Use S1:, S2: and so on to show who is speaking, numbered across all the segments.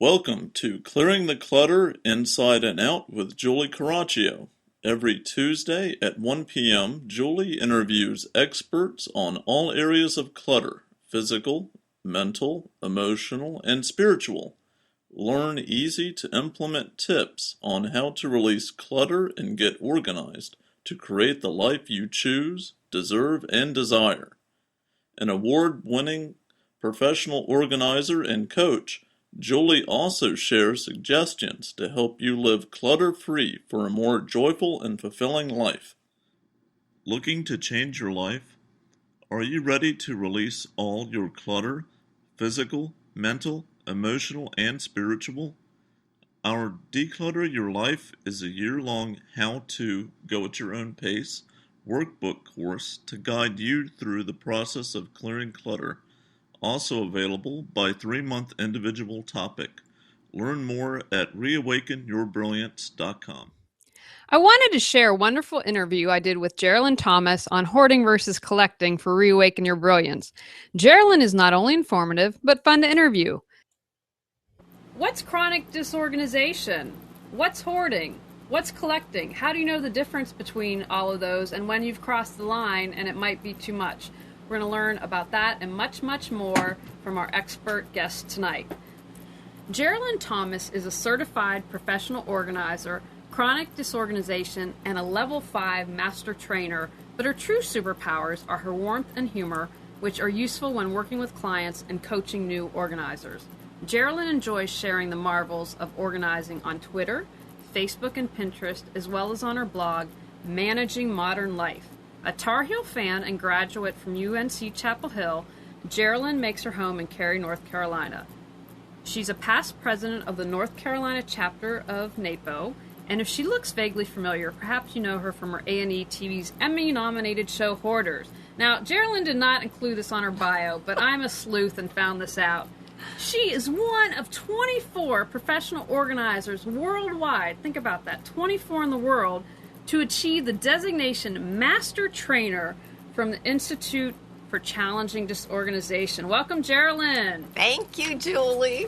S1: Welcome to Clearing the Clutter Inside and Out with Julie Caraccio. Every Tuesday at 1 p.m., Julie interviews experts on all areas of clutter: physical, mental, emotional, and spiritual. Learn easy-to-implement tips on how to release clutter and get organized to create the life you choose, deserve, and desire. An award-winning professional organizer and coach, Julie also shares suggestions to help you live clutter-free for a more joyful and fulfilling life. Looking to change your life? Are you ready to release all your clutter, physical, mental, emotional, and spiritual? Our Declutter Your Life is a year-long how-to, go-at-your-own-pace workbook course to guide you through the process of clearing clutter. Also available by 3-month individual topic. Learn more at reawakenyourbrilliance.com.
S2: I wanted to share a wonderful interview I did with Geralin Thomas on hoarding versus collecting for Reawaken Your Brilliance. Geralin is not only informative, but fun to interview. What's chronic disorganization? What's hoarding? What's collecting? How do you know the difference between all of those and when you've crossed the line and it might be too much? We're going to learn about that and much, much more from our expert guest tonight. Geralin Thomas is a certified professional organizer, chronic disorganization, and a level 5 master trainer, but her true superpowers are her warmth and humor, which are useful when working with clients and coaching new organizers. Geralin enjoys sharing the marvels of organizing on Twitter, Facebook, and Pinterest, as well as on her blog, Managing Modern Life. A Tar Heel fan and graduate from UNC Chapel Hill, Geralin makes her home in Cary, North Carolina. She's a past president of the North Carolina chapter of NAPO, and if she looks vaguely familiar, perhaps you know her from her A&E TV's Emmy-nominated show Hoarders. Now, Geralin did not include this on her bio, but I'm a sleuth and found this out. She is one of 24 professional organizers worldwide, think about that, 24 in the world, to achieve the designation Master Trainer from the Institute for Challenging Disorganization. Welcome, Geralin.
S3: Thank you, Julie.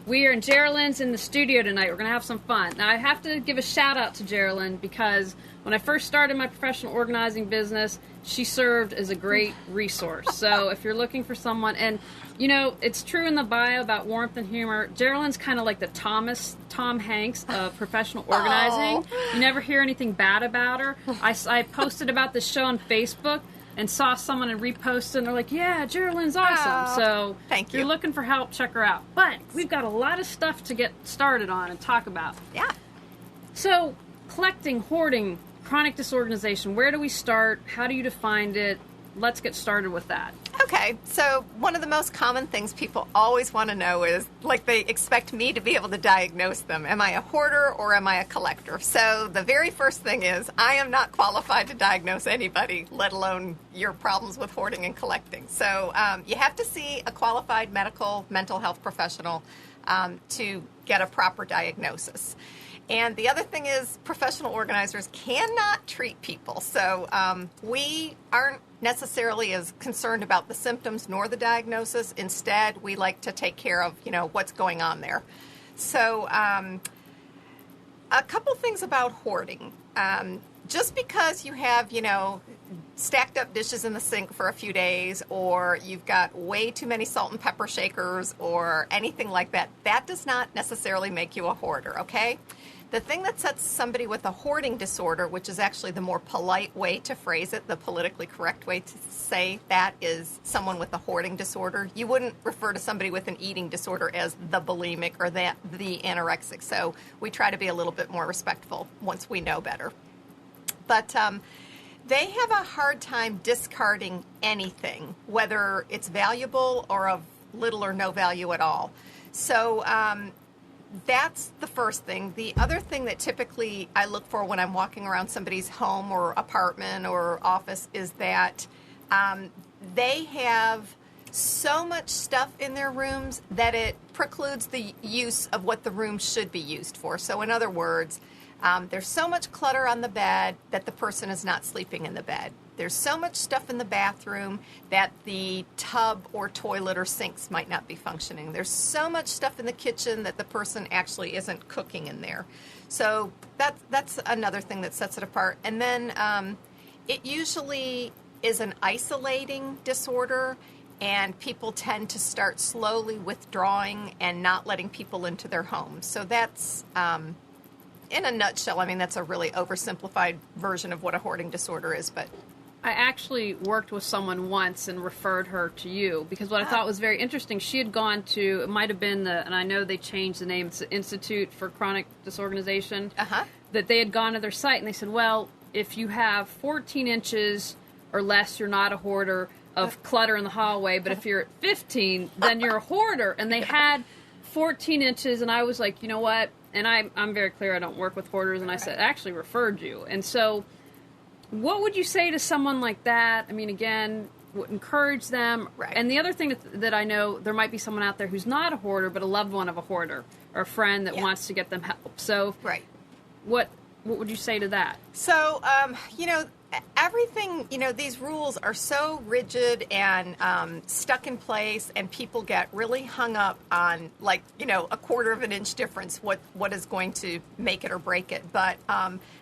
S2: We are in Geralin's in the studio tonight. We're going to have some fun. Now, I have to give a shout out to Geralin because when I first started my professional organizing business, she served as a great resource. So if you're looking for someone, and you know, it's true in the bio about warmth and humor, Geralin's kind of like the Tom Hanks of professional organizing.
S3: Oh.
S2: You never hear anything bad about her. I posted about this show on Facebook and saw someone and reposted, and they're like, yeah, Geralin's awesome. So
S3: thank
S2: if
S3: you.
S2: you're looking for help, check her out. But we've got a lot of stuff to get started on and talk about.
S3: Yeah.
S2: So collecting, hoarding, chronic disorganization, where do we start? How do you define it? Let's get started with that.
S3: Okay, so one of the most common things people always want to know is, like, they expect me to be able to diagnose them. Am I a hoarder or am I a collector? So the very first thing is I am not qualified to diagnose anybody, let alone your problems with hoarding and collecting. So you have to see a qualified mental health professional to get a proper diagnosis. And the other thing is professional organizers cannot treat people. So we aren't necessarily as concerned about the symptoms nor the diagnosis. Instead, we like to take care of, what's going on there. So a couple things about hoarding. Just because you have, stacked up dishes in the sink for a few days, or you've got way too many salt and pepper shakers or anything like that, that does not necessarily make you a hoarder, okay? The thing that sets somebody with a hoarding disorder, which is actually the more polite way to phrase it, the politically correct way to say that, is someone with a hoarding disorder. You wouldn't refer to somebody with an eating disorder as the bulimic or the anorexic. So we try to be a little bit more respectful once we know better. But they have a hard time discarding anything, whether it's valuable or of little or no value at all. So that's the first thing. The other thing that typically I look for when I'm walking around somebody's home or apartment or office is that they have so much stuff in their rooms that it precludes the use of what the room should be used for. So in other words, there's so much clutter on the bed that the person is not sleeping in the bed. There's so much stuff in the bathroom that the tub or toilet or sinks might not be functioning. There's so much stuff in the kitchen that the person actually isn't cooking in there. So that's another thing that sets it apart. And then it usually is an isolating disorder, and people tend to start slowly withdrawing and not letting people into their homes. So that's, in a nutshell, I mean, that's a really oversimplified version of what a hoarding disorder is, but...
S2: I actually worked with someone once and referred her to you because what I thought was very interesting, she had gone to, it might have been and I know they changed the name, it's the Institute for Chronic Disorganization, that they had gone to their site and they said, well, if you have 14 inches or less, you're not a hoarder of clutter in the hallway, but if you're at 15, then you're a hoarder. And they had 14 inches, and I was like, you know what? And I'm very clear, I don't work with hoarders, and I said, I actually referred you. And so what would you say to someone like that? I mean, again, encourage them.
S3: Right.
S2: And the other thing that I know, there might be someone out there who's not a hoarder, but a loved one of a hoarder or a friend that wants to get them help. So what would you say to that?
S3: So, everything, these rules are so rigid and stuck in place, and people get really hung up on, like, a quarter of an inch difference, what is going to make it or break it. But,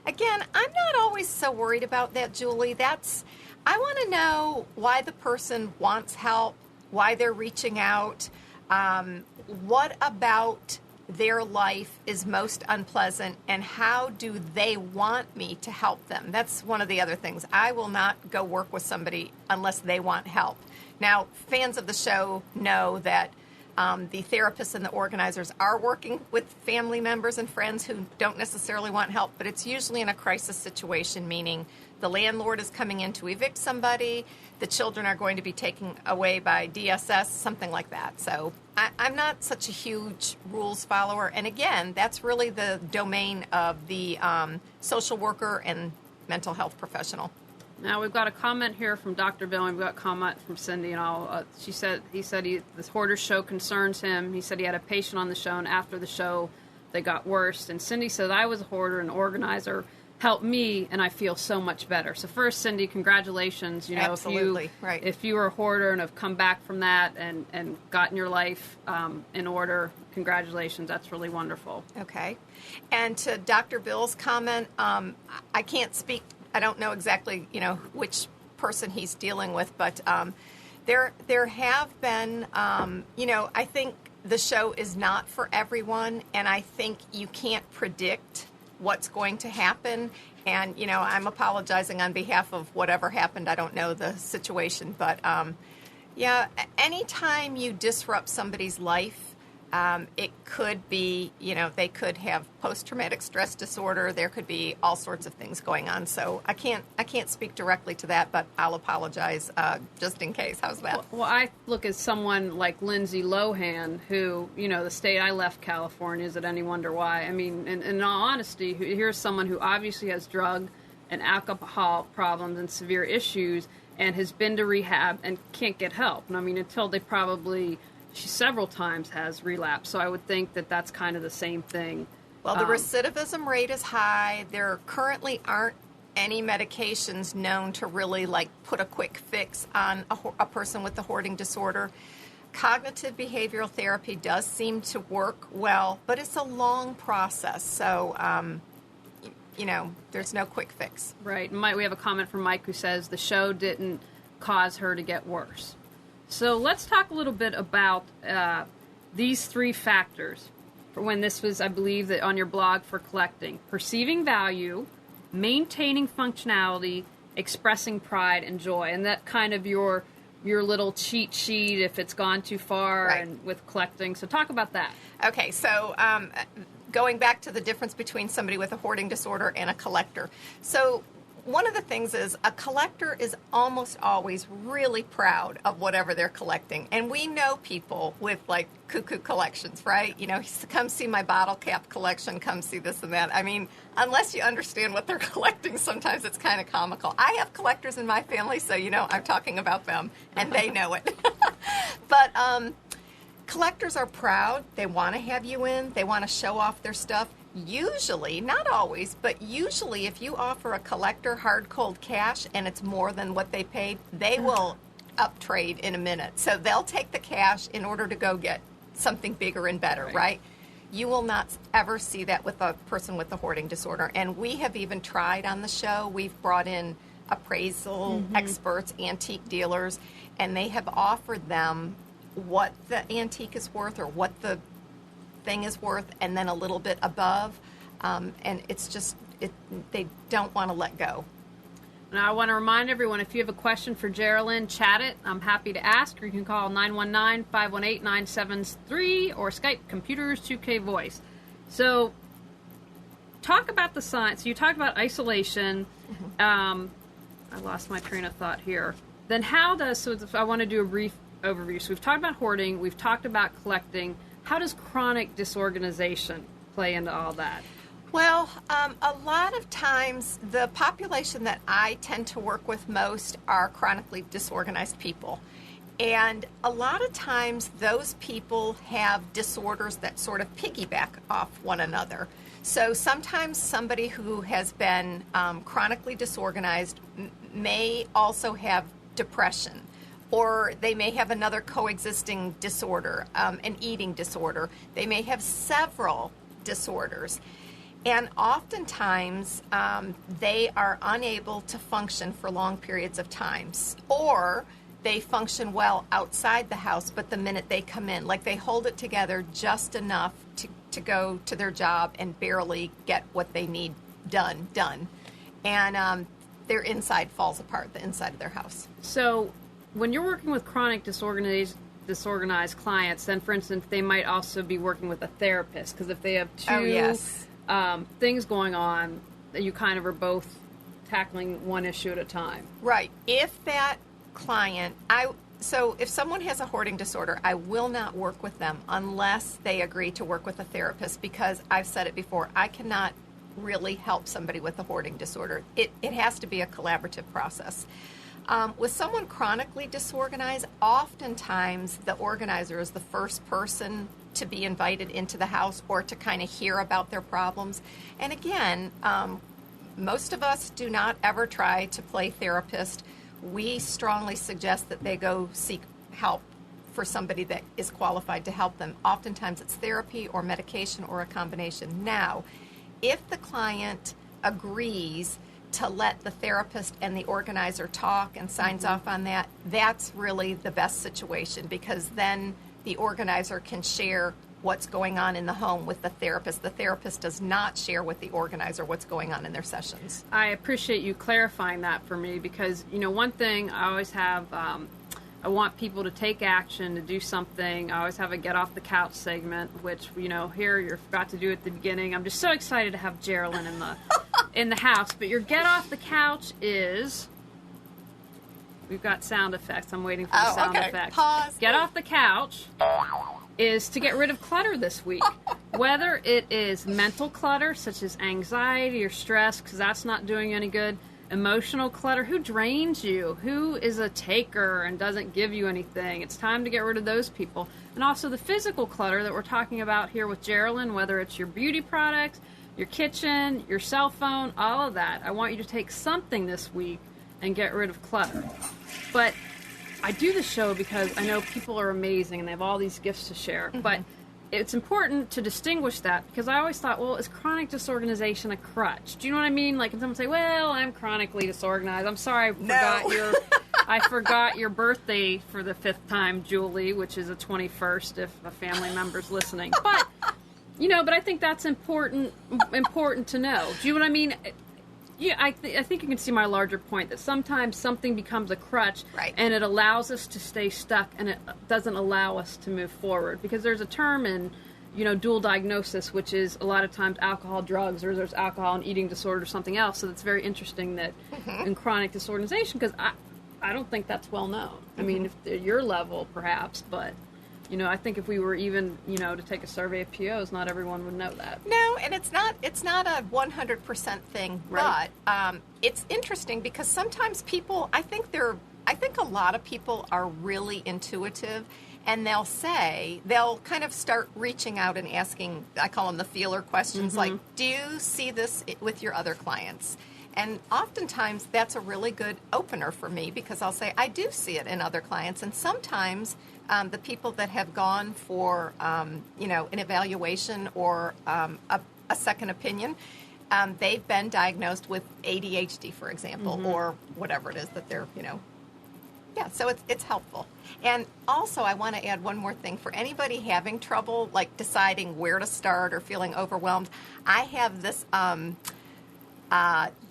S3: again, I'm not always so worried about that, Julie. I want to know why the person wants help, why they're reaching out, what about their life is most unpleasant, and how do they want me to help them? That's one of the other things. I will not go work with somebody unless they want help. Now, fans of the show know that the therapists and the organizers are working with family members and friends who don't necessarily want help, but it's usually in a crisis situation, meaning the landlord is coming in to evict somebody, the children are going to be taken away by DSS, something like that. So I'm not such a huge rules follower. And again, that's really the domain of the social worker and mental health professional.
S2: Now we've got a comment here from Dr. Bill, and we've got a comment from Cindy and all. He said this hoarder show concerns him. He said he had a patient on the show, and after the show, they got worse. And Cindy said, I was a hoarder and organizer. Helped me, and I feel so much better. So first, Cindy, congratulations.
S3: Absolutely.
S2: If you were a hoarder and have come back from that and gotten your life in order, congratulations. That's really wonderful.
S3: Okay. And to Dr. Bill's comment, I can't speak. I don't know exactly, which person he's dealing with, but there have been, I think the show is not for everyone, and I think you can't predict what's going to happen. And, I'm apologizing on behalf of whatever happened. I don't know the situation, but anytime you disrupt somebody's life, it could be, they could have post-traumatic stress disorder. There could be all sorts of things going on. So I can't speak directly to that, but I'll apologize just in case. How's that?
S2: Well, I look at someone like Lindsay Lohan, who, the state I left, California. Is it any wonder why? I mean, in all honesty, here's someone who obviously has drug and alcohol problems and severe issues and has been to rehab and can't get help. And I mean, until they she several times has relapsed, so I would think that that's kind of the same thing.
S3: Well, the recidivism rate is high. There currently aren't any medications known to really put a quick fix on a person with the hoarding disorder. Cognitive behavioral therapy does seem to work well, but it's a long process, so there's no quick fix.
S2: Right. We have a comment from Mike who says the show didn't cause her to get worse. So let's talk a little bit about these three factors for when this was, I believe, that on your blog for collecting. Perceiving value, maintaining functionality, expressing pride and joy. And that kind of your little cheat sheet if it's gone too far and with collecting. So talk about that.
S3: Okay, so going back to the difference between somebody with a hoarding disorder and a collector. So one of the things is a collector is almost always really proud of whatever they're collecting. And we know people with cuckoo collections, right? Come see my bottle cap collection, come see this and that. I mean, unless you understand what they're collecting, sometimes it's kind of comical. I have collectors in my family, so I'm talking about them, and they know it. But collectors are proud. They want to have you in. They want to show off their stuff. usually, not always, but usually if you offer a collector hard cold cash and it's more than what they paid, they will up trade in a minute. So they'll take the cash in order to go get something bigger and better, right? You will not ever see that with a person with a hoarding disorder. And we have even tried on the show. We've brought in appraisal experts, antique dealers, and they have offered them what the antique is worth or what the thing is worth and then a little bit above. And it's just, they don't want to let go.
S2: And I want to remind everyone, if you have a question for Geralin, chat it. I'm happy to ask. Or you can call 919-518-9763 or Skype Computers 2K Voice. So talk about the science. You talked about isolation. I lost my train of thought here. Then how does, so if I want to do a brief overview. So we've talked about hoarding. We've talked about collecting. How does chronic disorganization play into all that?
S3: Well, a lot of times the population that I tend to work with most are chronically disorganized people. And a lot of times those people have disorders that sort of piggyback off one another. So sometimes somebody who has been chronically disorganized may also have depression, or they may have another coexisting disorder, an eating disorder. They may have several disorders. And oftentimes, they are unable to function for long periods of times, or they function well outside the house, but the minute they come in, like they hold it together just enough to go to their job and barely get what they need done. And their inside falls apart, the inside of their house.
S2: So when you're working with chronic disorganized clients, then, for instance, they might also be working with a therapist, because if they have two things going on, you kind of are both tackling one issue at a time.
S3: Right. If that client, so if someone has a hoarding disorder, I will not work with them unless they agree to work with a therapist, because I've said it before, I cannot really help somebody with a hoarding disorder. It has to be a collaborative process. With someone chronically disorganized, oftentimes the organizer is the first person to be invited into the house or to kind of hear about their problems. And again, most of us do not ever try to play therapist. We strongly suggest that they go seek help for somebody that is qualified to help them. Oftentimes it's therapy or medication or a combination. Now, if the client agrees to let the therapist and the organizer talk and signs off on that, that's really the best situation, because then the organizer can share what's going on in the home with the therapist. The therapist does not share with the organizer what's going on in their sessions.
S2: I appreciate you clarifying that for me, because, one thing I always have, I want people to take action, to do something. I always have a get off the couch segment, which, here you're forgot to do at the beginning. I'm just so excited to have Geralin in the house. But your get off the couch is, we've got sound effects. I'm waiting for the sound effects.
S3: Pause.
S2: Get off the couch is to get rid of clutter this week. Whether it is mental clutter, such as anxiety or stress, because that's not doing any good. Emotional clutter, who drains you, who is a taker and doesn't give you anything. It's time to get rid of those people. And also the physical clutter that we're talking about here with Geralin, whether it's your beauty products, your kitchen, your cell phone, all of that. I want you to take something this week and get rid of clutter. But I do the show because I know people are amazing and they have all these gifts to share. But it's important to distinguish that, because I always thought, well, is chronic disorganization a crutch? Do you know what I mean? Like, when someone say, well, I'm chronically disorganized. I'm sorry, I forgot your birthday for the 5th time, Julie, which is the 21st if a family member's listening. But, but I think that's important to know. Do you know what I mean? Yeah, I think you can see my larger point, that sometimes something becomes a crutch,
S3: right,
S2: and it allows us to stay stuck, and it doesn't allow us to move forward. Because there's a term in, dual diagnosis, which is a lot of times alcohol, drugs, or there's alcohol and eating disorder or something else. So it's very interesting that in chronic disorganization, because I don't think that's well known. I mean, if at your level, perhaps, but... I think if we were even, to take a survey of POs, not everyone would know that.
S3: No, and it's not a 100% thing, right. But it's interesting because sometimes people, I think a lot of people are really intuitive, and they'll kind of start reaching out and asking, I call them the feeler questions, like, do you see this with your other clients? And oftentimes that's a really good opener for me, because I'll say, I do see it in other clients. And sometimes the people that have gone for, an evaluation or a second opinion, they've been diagnosed with ADHD, for example, or whatever it is that they're, Yeah, so it's helpful. And also, I want to add one more thing. For anybody having trouble, like deciding where to start or feeling overwhelmed, I have this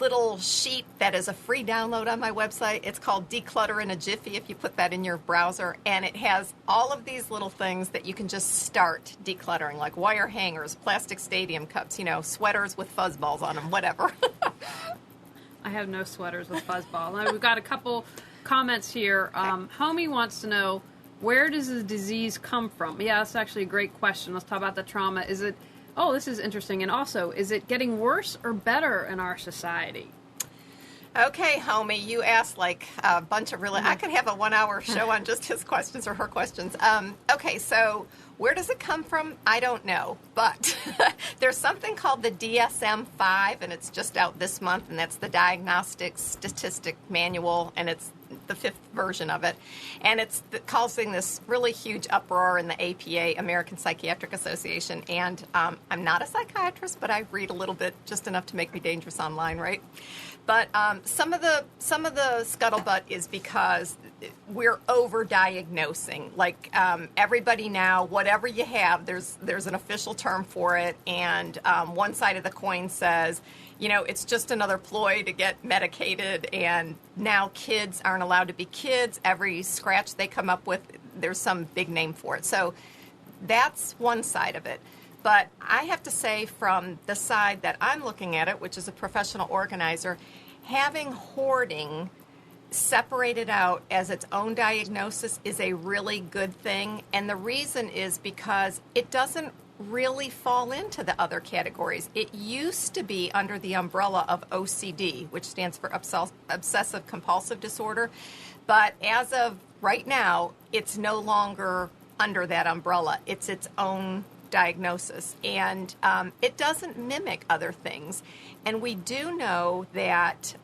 S3: little sheet that is a free download on my website. It's called Declutter in a Jiffy, if you put that in your browser. And it has all of these little things that you can just start decluttering, like wire hangers, plastic stadium cups, sweaters with fuzzballs on them, whatever.
S2: I have no sweaters with fuzzball. Now, we've got a couple comments here. Homie wants to know, where does the disease come from? Yeah, that's actually a great question. Let's talk about the trauma. Oh, this is interesting. And also, is it getting worse or better in our society?
S3: Okay, homie, you asked like a bunch of really... I could have a 1-hour show on just his questions or her questions. Okay, so where does it come from? I don't know. But there's something called the DSM-5, and it's just out this month, and that's the Diagnostic Statistic Manual, and it's the 5th version of it. And it's causing this really huge uproar in the APA, American Psychiatric Association. And I'm not a psychiatrist, but I read a little bit, just enough to make me dangerous online, right? But some of the scuttlebutt is because we're over-diagnosing. Like everybody now, whatever you have, there's an official term for it. And one side of the coin says, it's just another ploy to get medicated. And now kids aren't allowed to be kids. Every scratch they come up with, there's some big name for it. So that's one side of it. But I have to say, from the side that I'm looking at it, which is a professional organizer, having hoarding separated out as its own diagnosis is a really good thing. And the reason is because it doesn't really fall into the other categories. It used to be under the umbrella of OCD, which stands for obsessive compulsive disorder. But as of right now, it's no longer under that umbrella. It's its own diagnosis, and it doesn't mimic other things. And we do know that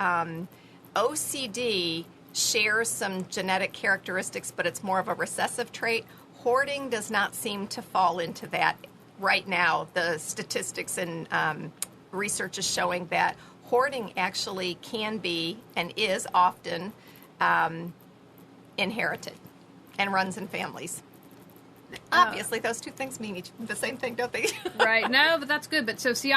S3: OCD shares some genetic characteristics, but it's more of a recessive trait. Hoarding does not seem to fall into that right now. The statistics and research is showing that hoarding actually can be and is often inherited and runs in families. Obviously, those two things mean the same thing, don't they?
S2: Right. No, but that's good. But so, see,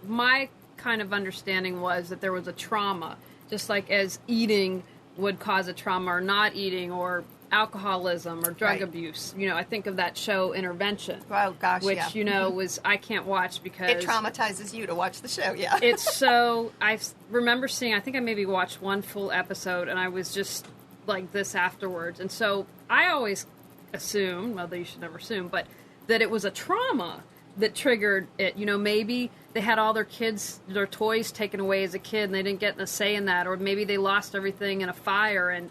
S2: my kind of understanding was that there was a trauma, just like as eating would cause a trauma, or not eating, or alcoholism, or drug abuse. I think of that show Intervention.
S3: Oh, gosh,
S2: which,
S3: yeah.
S2: was, I can't watch because...
S3: It traumatizes you to watch the show, yeah.
S2: It's so... I remember seeing, I think I maybe watched one full episode, and I was just like this afterwards. And so I always assume, well, you should never assume, but that it was a trauma that triggered it. Maybe they had all their toys taken away as a kid, and they didn't get a say in that, or maybe they lost everything in a fire, and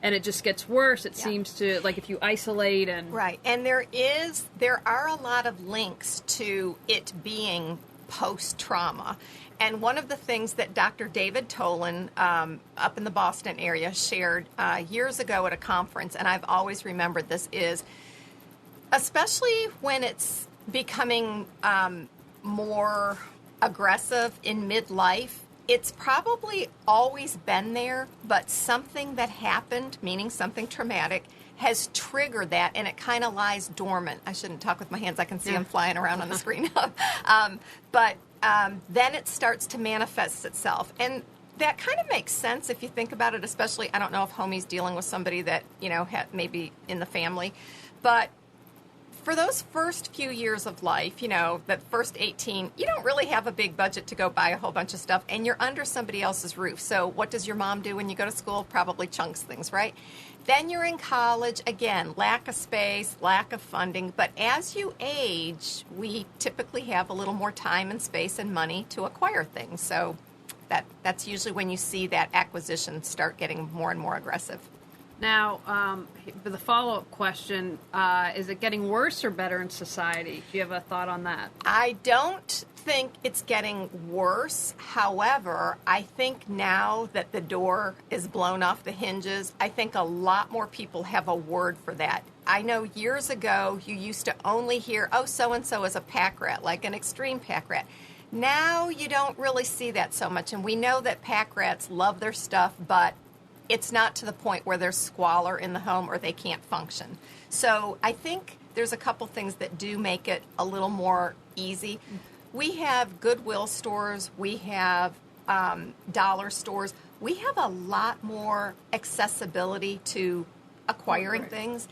S2: it just gets worse. It seems to, like, if you isolate and
S3: right. And there are a lot of links to it being post-trauma. And one of the things that Dr. David Tolan up in the Boston area shared years ago at a conference, and I've always remembered this, is especially when it's becoming more aggressive in midlife, it's probably always been there, but something that happened, meaning something traumatic, has triggered that, and it kind of lies dormant. I shouldn't talk with my hands. I can see them flying around on the screen. But then it starts to manifest itself. And that kind of makes sense if you think about it, especially, I don't know if homie's dealing with somebody that, maybe in the family. But for those first few years of life, that first 18, you don't really have a big budget to go buy a whole bunch of stuff, and you're under somebody else's roof. So what does your mom do when you go to school? Probably chunks things, right? Then you're in college, again, lack of space, lack of funding. But as you age, we typically have a little more time and space and money to acquire things. So that's usually when you see that acquisition start getting more and more aggressive.
S2: Now, the follow-up question, is it getting worse or better in society? Do you have a thought on that?
S3: I don't think it's getting worse. However, I think now that the door is blown off the hinges, I think a lot more people have a word for that. I know years ago you used to only hear, oh, so-and-so is a pack rat, like an extreme pack rat. Now you don't really see that so much, and we know that pack rats love their stuff, but it's not to the point where there's squalor in the home or they can't function. So I think there's a couple things that do make it a little more easy. We have Goodwill stores, we have dollar stores. We have a lot more accessibility to acquiring things.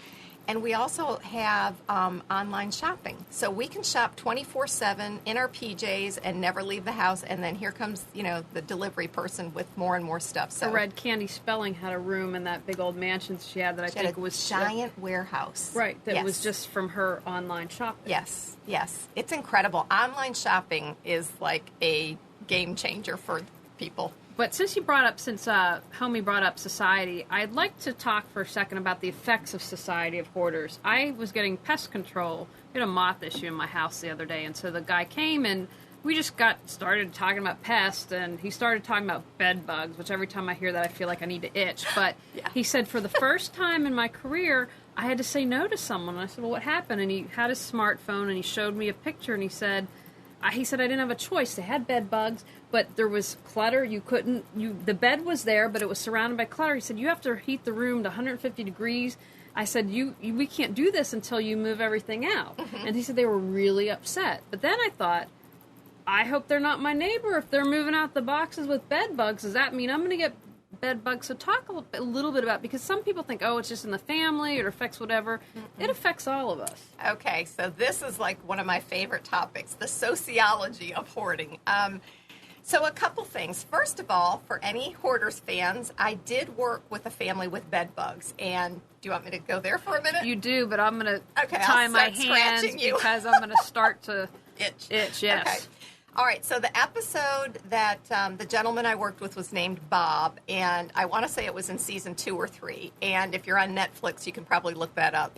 S3: And we also have online shopping. So we can shop 24/7 in our PJs and never leave the house. And then here comes, the delivery person with more and more stuff. So
S2: Red Candy Spelling had a room in that big old mansion she had that I think was
S3: giant warehouse.
S2: Right, that was just from her online shopping.
S3: Yes. It's incredible. Online shopping is like a game changer for people.
S2: But since Homie brought up society, I'd like to talk for a second about the effects of society of hoarders. I was getting pest control. We had a moth issue in my house the other day, and so the guy came and we just started talking about pests, and he started talking about bed bugs, which every time I hear that I feel like I need to itch. But He said, for the first time in my career, I had to say no to someone. And I said, well, what happened? And he had his smartphone, and he showed me a picture, and he said I didn't have a choice. They had bed bugs, but there was clutter. The bed was there, but it was surrounded by clutter. He said, you have to heat the room to 150 degrees. I said, we can't do this until you move everything out. Mm-hmm. And he said they were really upset. But then I thought, I hope they're not my neighbor if they're moving out the boxes with bed bugs. Does that mean I'm going to get bed bugs? So talk a little bit about, because some people think, oh, it's just in the family, it affects whatever. Mm-hmm. It affects all of us.
S3: Okay, so this is like one of my favorite topics, the sociology of hoarding. So a couple things. First of all, for any Hoarders fans, I did work with a family with bed bugs. And do you want me to go there for a minute?
S2: You do, but I'm going to tie my hands because I'm going to start to itch. Yes.
S3: Okay. All right, so the episode that the gentleman I worked with was named Bob, and I want to say it was in season 2 or 3. And if you're on Netflix, you can probably look that up,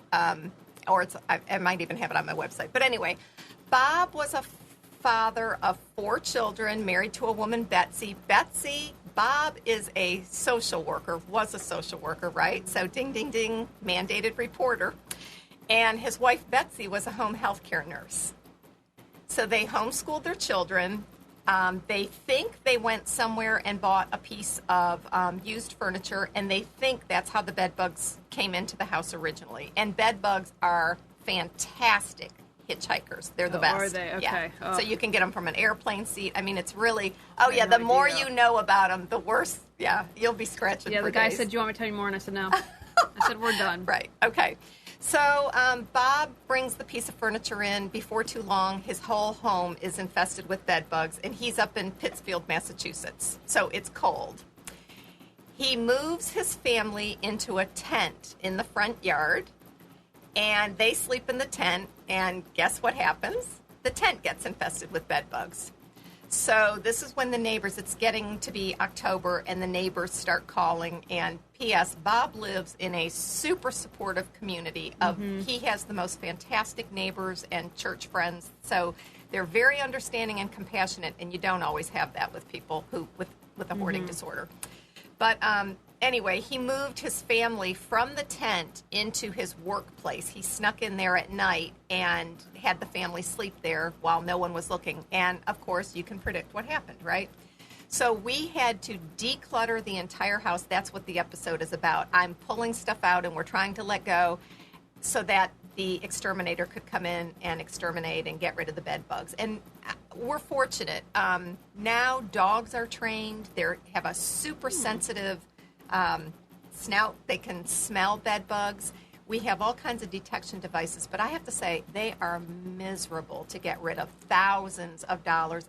S3: or I might even have it on my website. But anyway, Bob was a father of 4 children, married to a woman, Betsy. Bob is a social worker, was a social worker, right? So ding, ding, ding, mandated reporter. And his wife, Betsy, was a home health care nurse. So they homeschooled their children. They think they went somewhere and bought a piece of used furniture, and they think that's how the bed bugs came into the house originally. And bed bugs are fantastic hitchhikers. They're the best.
S2: Are they? Okay.
S3: Yeah.
S2: Oh.
S3: So you can get them from an airplane seat. I mean, it's really, the more you know about them, the worse, you'll be scratching for
S2: the guy
S3: days.
S2: said, do you want me to tell you more? And I said, no. I said, we're done.
S3: Right. Okay. So Bob brings the piece of furniture in. Before too long, his whole home is infested with bed bugs, and he's up in Pittsfield, Massachusetts, so it's cold. He moves his family into a tent in the front yard, and they sleep in the tent, and guess what happens? The tent gets infested with bed bugs. So this is when the neighbors, it's getting to be October, and the neighbors start calling. And P.S., Bob lives in a super supportive community. He has the most fantastic neighbors and church friends. So they're very understanding and compassionate, and you don't always have that with people with a hoarding disorder. But anyway, he moved his family from the tent into his workplace. He snuck in there at night and had the family sleep there while no one was looking. And, of course, you can predict what happened, right? So we had to declutter the entire house. That's what the episode is about. I'm pulling stuff out, and we're trying to let go so that the exterminator could come in and exterminate and get rid of the bed bugs. And we're fortunate. Now dogs are trained. They have a super sensitive snout. They can smell bed bugs. We have all kinds of detection devices, but I have to say they are miserable to get rid of. Thousands of dollars.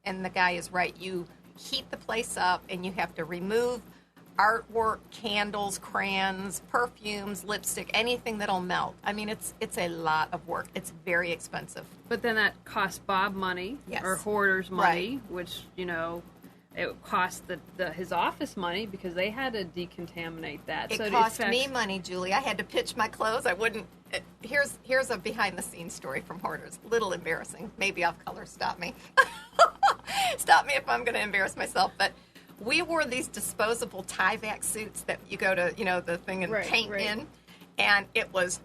S3: And the guy is right. You heat the place up, and you have to remove artwork, candles, crayons, perfumes, lipstick, anything that'll melt. I mean, it's a lot of work. It's very expensive.
S2: But then that costs Bob money,
S3: Yes.
S2: or hoarders money,
S3: Right.
S2: which, It cost his office money because they had to decontaminate that.
S3: It cost me money, Julie. I had to pitch my clothes. I wouldn't. Here's a behind-the-scenes story from Hoarders. Little embarrassing. Maybe off color. Stop me. Stop me if I'm going to embarrass myself. But we wore these disposable Tyvek suits that you go to, the thing and paint in. And it was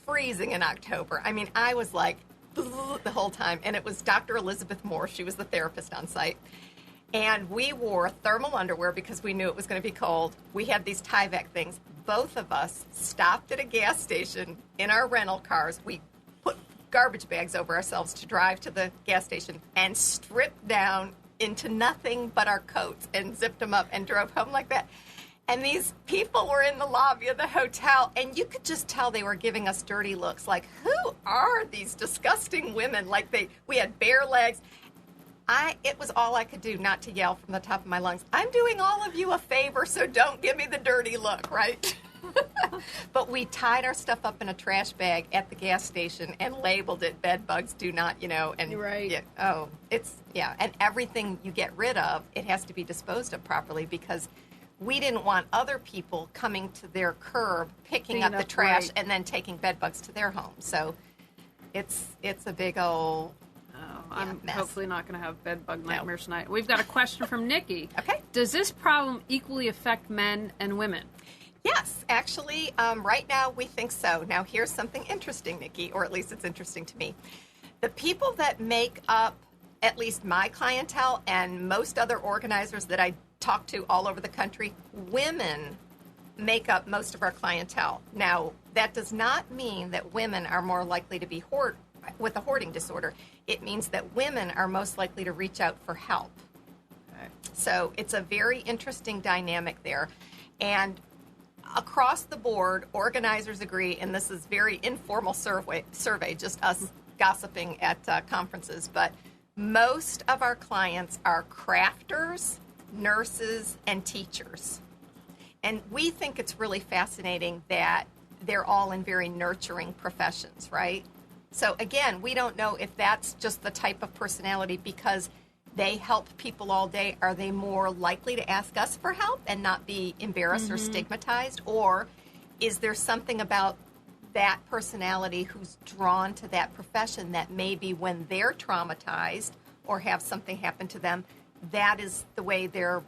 S3: freezing in October. I mean, I was like the whole time. And it was Dr. Elizabeth Moore. She was the therapist on site. And we wore thermal underwear because we knew it was going to be cold. We had these Tyvek things. Both of us stopped at a gas station in our rental cars. We put garbage bags over ourselves to drive to the gas station and stripped down into nothing but our coats and zipped them up and drove home like that. And these people were in the lobby of the hotel, and you could just tell they were giving us dirty looks. Like, who are these disgusting women? Like, we had bare legs. It was all I could do not to yell from the top of my lungs, I'm doing all of you a favor, so don't give me the dirty look, right? But we tied our stuff up in a trash bag at the gas station and labeled it "Bed bugs do not," and
S2: right.
S3: And everything you get rid of, it has to be disposed of properly because we didn't want other people coming to their curb, picking up the trash, and then taking bed bugs to their home. So it's a big old
S2: I'm
S3: mess.
S2: hopefully not going to have bed bug nightmares tonight. We've got a question from Nikki.
S3: Okay.
S2: Does this problem equally affect men and women?
S3: Yes, actually, right now we think so. Now, here's something interesting, Nikki, or at least it's interesting to me. The people that make up at least my clientele and most other organizers that I talk to all over the country, women make up most of our clientele. Now, that does not mean that women are more likely to be with a hoarding disorder. It means that women are most likely to reach out for help.
S2: Okay.
S3: So it's a very interesting dynamic there. And across the board, organizers agree, and this is very informal survey, just us gossiping at conferences, but most of our clients are crafters, nurses, and teachers. And we think it's really fascinating that they're all in very nurturing professions, right? So again, we don't know if that's just the type of personality because they help people all day. Are they more likely to ask us for help and not be embarrassed or stigmatized? Or is there something about that personality who's drawn to that profession that maybe when they're traumatized or have something happen to them, that is the way their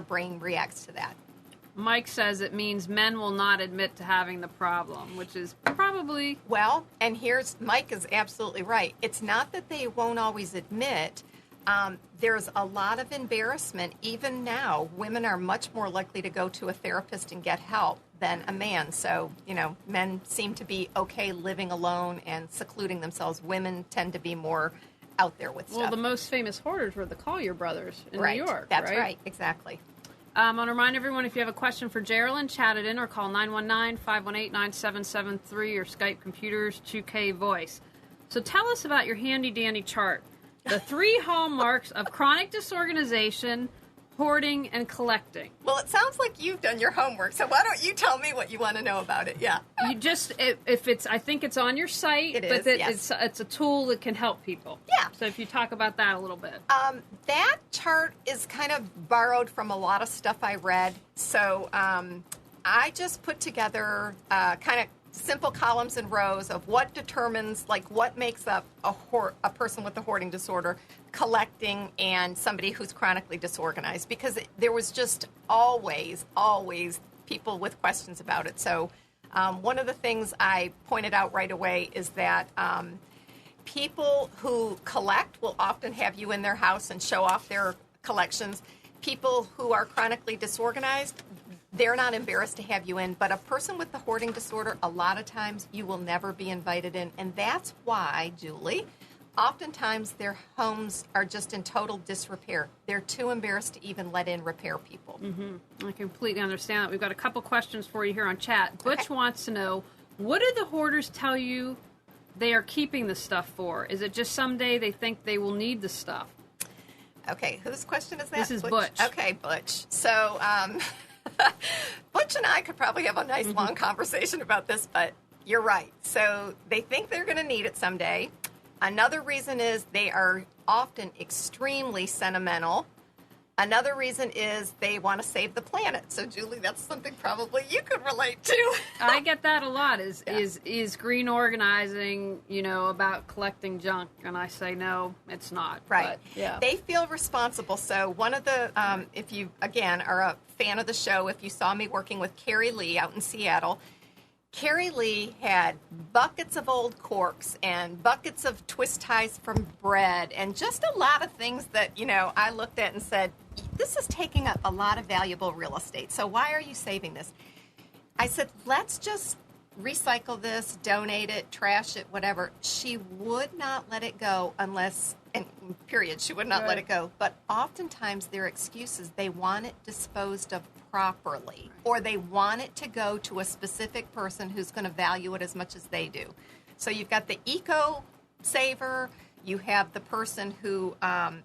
S3: brain reacts to that?
S2: Mike says it means men will not admit to having the problem, which is probably...
S3: Well, and Mike is absolutely right. It's not that they won't always admit. There's a lot of embarrassment. Even now, women are much more likely to go to a therapist and get help than a man. So, men seem to be okay living alone and secluding themselves. Women tend to be more out there with stuff.
S2: Well, the most famous hoarders were the Collier brothers in New York,
S3: That's right, exactly.
S2: I want to remind everyone, if you have a question for Geralin, chat it in or call 919-518-9773 or Skype Computers 2K Voice. So tell us about your handy-dandy chart. The 3 hallmarks of chronic disorganization, hoarding, and collecting.
S3: Well, it sounds like you've done your homework, so why don't you tell me what you want to know about it? Yeah.
S2: You just, I think it's on your site,
S3: yes.
S2: It's a tool that can help people.
S3: Yeah.
S2: So if you talk about that a little bit.
S3: That chart is kind of borrowed from a lot of stuff I read. So I just put together kind of simple columns and rows of what determines, what makes up a person with a hoarding disorder, collecting, and somebody who's chronically disorganized, because there was just always people with questions about it. So one of the things I pointed out right away is that people who collect will often have you in their house and show off their collections. People who are chronically disorganized, they're not embarrassed to have you in, but a person with the hoarding disorder, a lot of times you will never be invited in. And that's why, Julie, oftentimes their homes are just in total disrepair. They're too embarrassed to even let in repair people.
S2: Mm-hmm. I completely understand that. We've got a couple questions for you here on chat. Butch wants to know, what do the hoarders tell you they are keeping the stuff for? Is it just someday they think they will need the stuff?
S3: Okay, whose question is that?
S2: This is Butch.
S3: Okay, Butch. So, Butch and I could probably have a nice long conversation about this, but you're right. So they think they're going to need it someday. Another reason is they are often extremely sentimental. Another reason is they want to save the planet. So, Julie, that's something probably you could relate to.
S2: I get that a lot. Is green organizing, about collecting junk? And I say no, it's not.
S3: Right.
S2: But, yeah.
S3: They feel responsible. So one of the, if you, again, are a fan of the show, if you saw me working with Carrie Lee out in Seattle, Carrie Lee had buckets of old corks and buckets of twist ties from bread and just a lot of things that, I looked at and said, this is taking up a lot of valuable real estate. So why are you saving this? I said, let's just recycle this, donate it, trash it, whatever. She would not let it go unless, and period, she would not let it go. But oftentimes their excuses, they want it disposed of properly, or they want it to go to a specific person who's going to value it as much as they do. So you've got the eco saver, you have the person who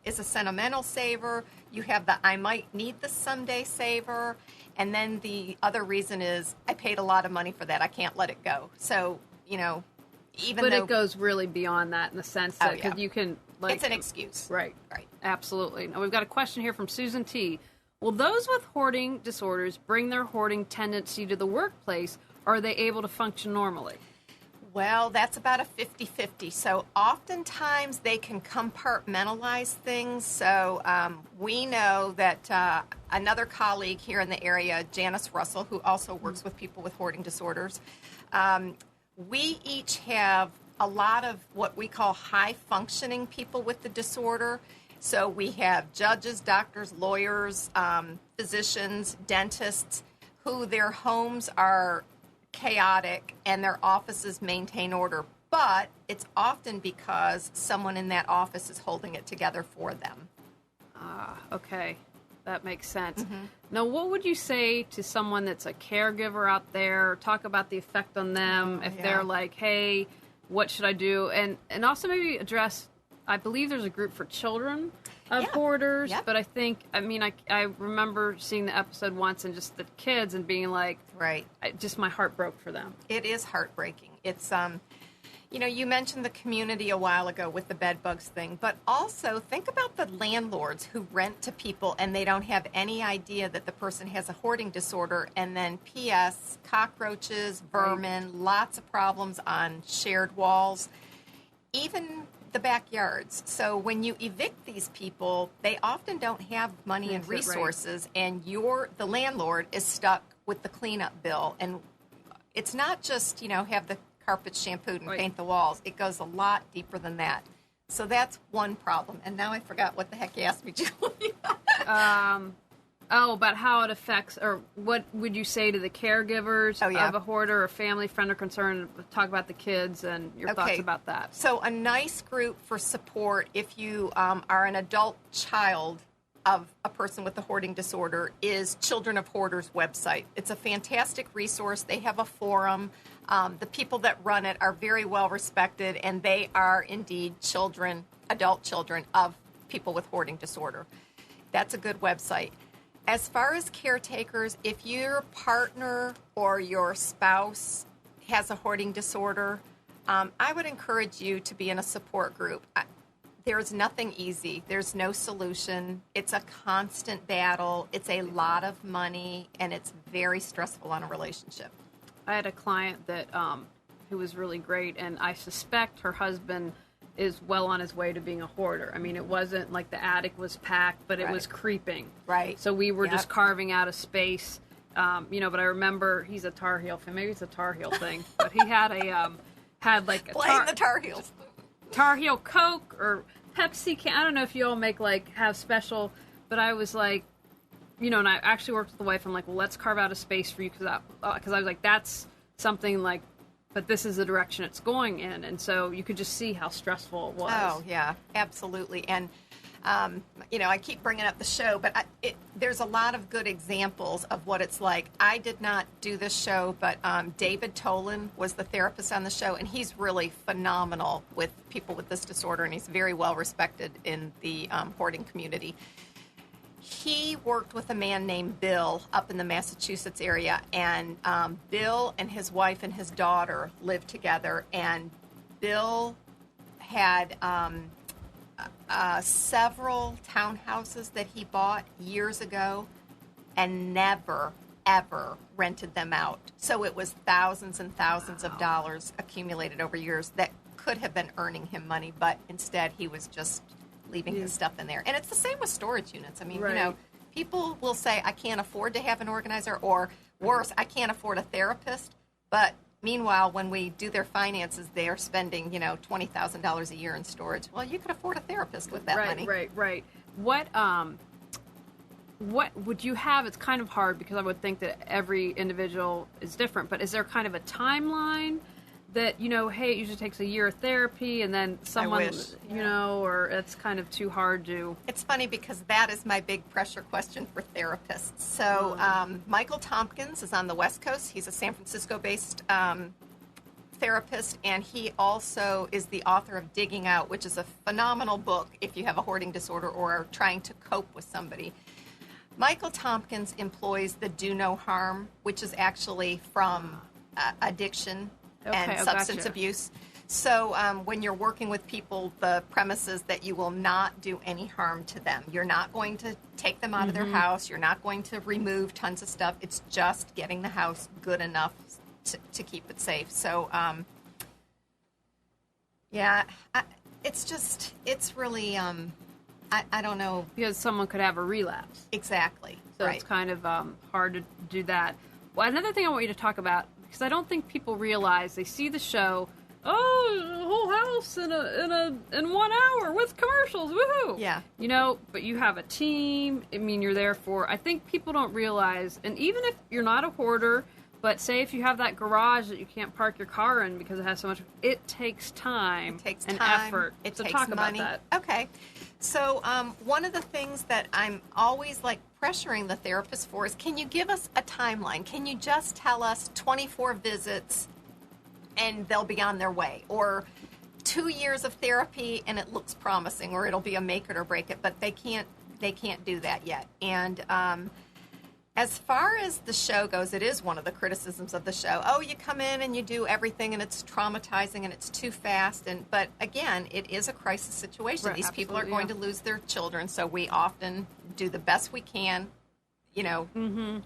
S3: is a sentimental saver, you have the I might need this someday saver, and then the other reason is I paid a lot of money for that, I can't let it go. So, even though...
S2: it goes really beyond that in the sense that because you can...
S3: it's an excuse.
S2: Right. Absolutely. Now, we've got a question here from Susan T. Will those with hoarding disorders bring their hoarding tendency to the workplace, or are they able to function normally?
S3: Well, that's about a 50-50. So oftentimes they can compartmentalize things. So we know that another colleague here in the area, Janice Russell, who also works with people with hoarding disorders, we each have a lot of what we call high-functioning people with the disorder. So we have judges, doctors, lawyers, physicians, dentists, who their homes are chaotic and their offices maintain order. But it's often because someone in that office is holding it together for them.
S2: Okay. That makes sense. Mm-hmm. Now, what would you say to someone that's a caregiver out there? Talk about the effect on them if they're like, hey, what should I do? And also maybe address, I believe there's a group for children of hoarders, but I remember seeing the episode once and just the kids and being like, just my heart broke for them.
S3: It is heartbreaking. It's, you mentioned the community a while ago with the bed bugs thing, but also think about the landlords who rent to people and they don't have any idea that the person has a hoarding disorder, and then P.S., cockroaches, vermin, lots of problems on shared walls, even the backyards. So when you evict these people, they often don't have money and resources, and the landlord is stuck with the cleanup bill. And it's not just, have the carpets shampooed and paint the walls. It goes a lot deeper than that. So that's one problem. And now I forgot what the heck you asked me, Julie.
S2: About how it affects, or what would you say to the caregivers of a hoarder or family, friend, or concern? Talk about the kids and your thoughts about that.
S3: So a nice group for support if you are an adult child of a person with a hoarding disorder is Children of Hoarders website. It's a fantastic resource. They have a forum. The people that run it are very well respected, and they are indeed adult children of people with hoarding disorder. That's a good website. As far as caretakers, if your partner or your spouse has a hoarding disorder, I would encourage you to be in a support group. There's nothing easy. There's no solution. It's a constant battle. It's a lot of money, and it's very stressful on a relationship.
S2: I had a client that who was really great, and I suspect her husband is well on his way to being a hoarder. I mean, it wasn't like the attic was packed, but it was creeping.
S3: Right.
S2: So we were just carving out a space, but I remember he's a Tar Heel fan. Maybe it's a Tar Heel thing, but he had like
S3: playing the Tar Heels.
S2: Tar Heel Coke or Pepsi can. I don't know if you all have special, but I was like, and I actually worked with the wife. I'm like, well, let's carve out a space for you because I was like, that's something like, but this is the direction it's going in. And so you could just see how stressful it was.
S3: Oh, yeah, absolutely. And, I keep bringing up the show, but there's a lot of good examples of what it's like. I did not do this show, but David Tolan was the therapist on the show, and he's really phenomenal with people with this disorder, and he's very well respected in the hoarding community. He worked with a man named Bill up in the Massachusetts area, and Bill and his wife and his daughter lived together, and Bill had several townhouses that he bought years ago and never, ever rented them out. So it was thousands and thousands of dollars accumulated over years that could have been earning him money, but instead he was just leaving his stuff in there. And it's the same with storage units. I mean, people will say, I can't afford to have an organizer, or worse, I can't afford a therapist. But meanwhile, when we do their finances, they are spending, $20,000 a year in storage. Well, you could afford a therapist with that money.
S2: Right. What would you have? It's kind of hard because I would think that every individual is different, but is there kind of a timeline that, hey, it usually takes a year of therapy and then someone, or it's kind of too hard to...
S3: It's funny because that is my big pressure question for therapists. So Michael Tompkins is on the West Coast. He's a San Francisco-based therapist, and he also is the author of Digging Out, which is a phenomenal book if you have a hoarding disorder or are trying to cope with somebody. Michael Tompkins employs the do no harm, which is actually from addiction and substance abuse. So when you're working with people, the premise is that you will not do any harm to them. You're not going to take them out of their house. You're not going to remove tons of stuff. It's just getting the house good enough to keep it safe. So, it's really... I don't know.
S2: Because someone could have a relapse.
S3: Exactly.
S2: So it's kind of hard to do that. Well, another thing I want you to talk about, because I don't think people realize, they see the show, the whole house in 1 hour with commercials, woohoo!
S3: Yeah.
S2: But you have a team. I mean, you're there for, I think people don't realize, and even if you're not a hoarder, but say if you have that garage that you can't park your car in because it has so much, it takes time and effort.
S3: It
S2: so
S3: takes
S2: talk
S3: money.
S2: about that.
S3: Okay. So one of the things that I'm always pressuring the therapist for is, can you give us a timeline? Can you just tell us 24 visits and they'll be on their way? Or 2 years of therapy and it looks promising, or it'll be a make it or break it, but they can't do that yet. And as far as the show goes, it is one of the criticisms of the show. Oh, you come in and you do everything and it's traumatizing and it's too fast. But again, it is a crisis situation.
S2: Right,
S3: these people are going to lose their children, so we often do the best we can. It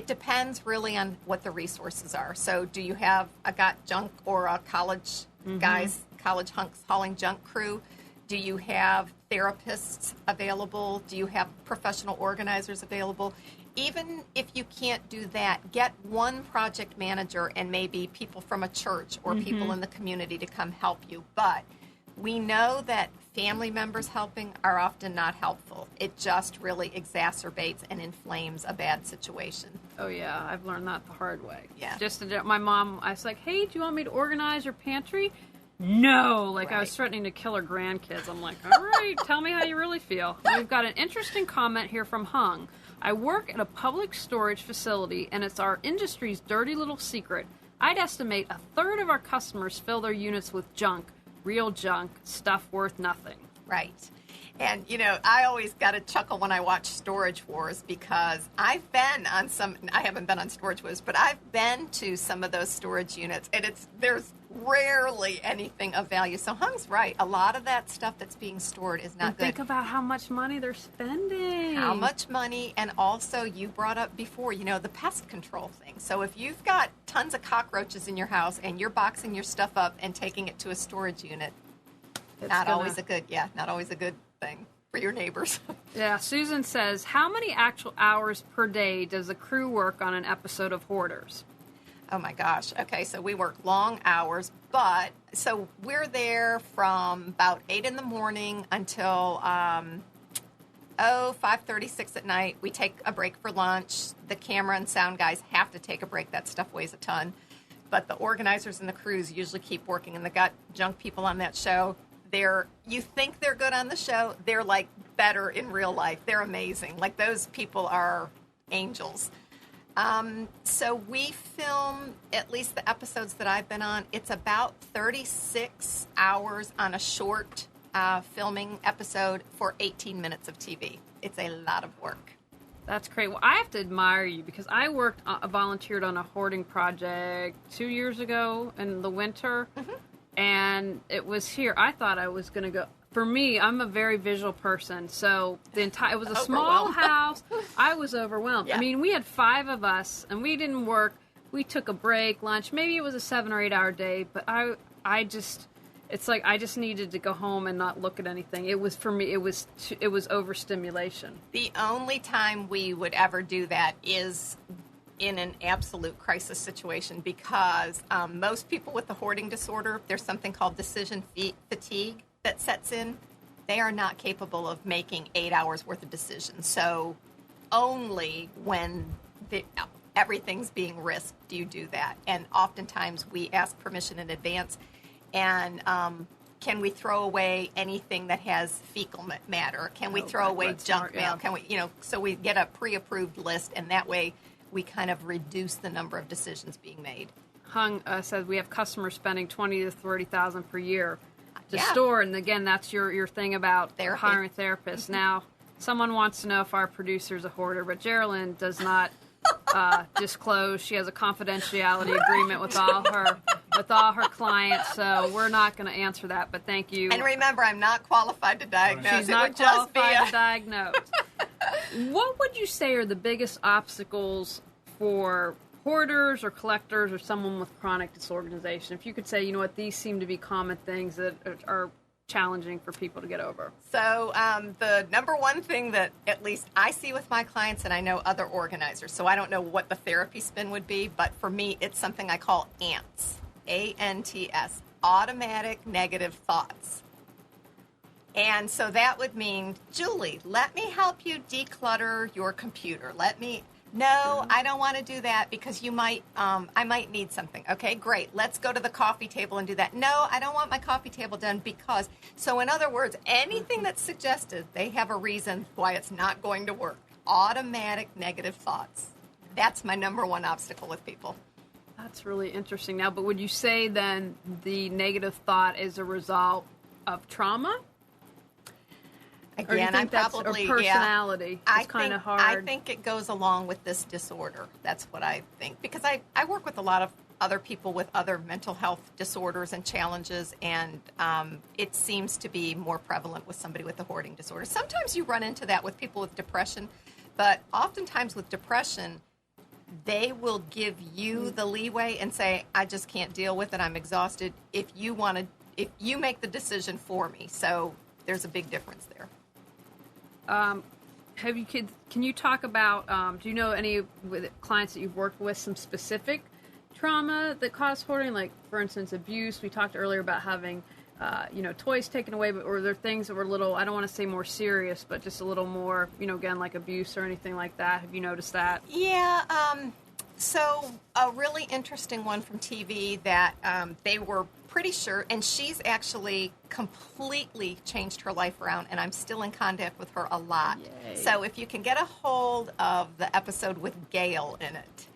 S3: depends really on what the resources are. So do you have a got junk or a college guys, college hunks hauling junk crew? Do you have therapists available? Do you have professional organizers available? Even if you can't do that, get one project manager and maybe people from a church or people in the community to come help you. But we know that family members helping are often not helpful. It just really exacerbates and inflames a bad situation.
S2: Oh, yeah. I've learned that the hard way.
S3: Yeah.
S2: Just my mom, I was like, hey, do you want me to organize your pantry? No, I was threatening to kill her grandkids. I'm like, all right, tell me how you really feel. We've got an interesting comment here from Hung. I work at a public storage facility, and it's our industry's dirty little secret. I'd estimate a third of our customers fill their units with junk, real junk, stuff worth nothing.
S3: Right. And, I always got to chuckle when I watch Storage Wars because I've been on I haven't been on Storage Wars, but I've been to some of those storage units, and there's rarely anything of value. So Hung's right. A lot of that stuff that's being stored is not good.
S2: Think about how much money they're spending.
S3: How much money, and also you brought up before, the pest control thing. So if you've got tons of cockroaches in your house and you're boxing your stuff up and taking it to a storage unit, not always a good thing for your neighbors.
S2: Yeah, Susan says, how many actual hours per day does the crew work on an episode of Hoarders?
S3: Oh my gosh. Okay, so we work long hours, but so we're there from about 8 in the morning until 5:30, 6 at night. We take a break for lunch. The camera and sound guys have to take a break. That stuff weighs a ton. But the organizers and the crews usually keep working, and the got junk people on that show. You think they're good on the show, they're better in real life. They're amazing. Those people are angels. So we film, at least the episodes that I've been on, it's about 36 hours on a short filming episode for 18 minutes of TV. It's a lot of work.
S2: That's great. Well, I have to admire you because I volunteered on a hoarding project 2 years ago in the winter. And it was here. I thought I was going to go for me, I'm a very visual person, so it was a small
S3: Overwhelmed.
S2: house. I was overwhelmed.
S3: Yeah.
S2: I mean, we had 5 of us, and we didn't work. We took a break, lunch. Maybe it was a 7 or 8 hour day, but I just, it's like I just needed to go home and not look at anything. It was, for me, it was overstimulation.
S3: The only time we would ever do that is in an absolute crisis situation, because most people with the hoarding disorder, there's something called decision fatigue that sets in. They are not capable of making 8 hours worth of decisions. So only when everything's being risked do you do that. And oftentimes we ask permission in advance. And can we throw away anything that has fecal matter? Can we throw away junk mail?
S2: Yeah.
S3: Can we, so we get a pre-approved list, and that way we kind of reduce the number of decisions being made.
S2: Hung says we have customers spending $20,000 to $30,000 per year to
S3: Yeah.
S2: store, and again, that's your thing about
S3: Therapy.
S2: hiring therapists. Now, someone wants to know if our producer's a hoarder, but Geralin does not disclose. She has a confidentiality agreement with all her clients, so we're not going to answer that. But thank you.
S3: And remember, I'm not qualified to diagnose.
S2: She's
S3: It
S2: not
S3: would just be
S2: qualified to diagnose. What would you say are the biggest obstacles for hoarders or collectors or someone with chronic disorganization? If you could say, you know what, these seem to be common things that are challenging for people to get over.
S3: So the number one thing that at least I see with my clients, and I know other organizers, so I don't know what the therapy spin would be, but for me, it's something I call ANTS, A-N-T-S, automatic negative thoughts. And so that would mean, Julie, let me help you declutter your computer. No, I don't want to do that because I might need something. Okay, great. Let's go to the coffee table and do that. No, I don't want my coffee table done because. So in other words, anything that's suggested, they have a reason why it's not going to work. Automatic negative thoughts. That's my number one obstacle with people.
S2: That's really interesting. Now, but would you say then the negative thought is a result of trauma? Or do you
S3: Again,
S2: think
S3: I'm
S2: that's
S3: probably
S2: a personality?
S3: Yeah,
S2: It's kind of hard.
S3: I think it goes along with this disorder. That's what I think, because I work with a lot of other people with other mental health disorders and challenges, and it seems to be more prevalent with somebody with a hoarding disorder. Sometimes you run into that with people with depression, but oftentimes with depression, they will give you the leeway and say, "I just can't deal with it. I'm exhausted. If you make the decision for me." So there's a big difference there.
S2: Can you talk about, do you know any with clients that you've worked with some specific trauma that caused hoarding? Like, for instance, abuse. We talked earlier about having, toys taken away, but were there things that were a little, I don't want to say more serious, but just a little more, again, like abuse or anything like that? Have you noticed that?
S3: Yeah. So a really interesting one from TV that they were pretty sure, and she's actually completely changed her life around, and I'm still in contact with her a lot.
S2: Yay.
S3: So if you can get a hold of the episode with Gail in it,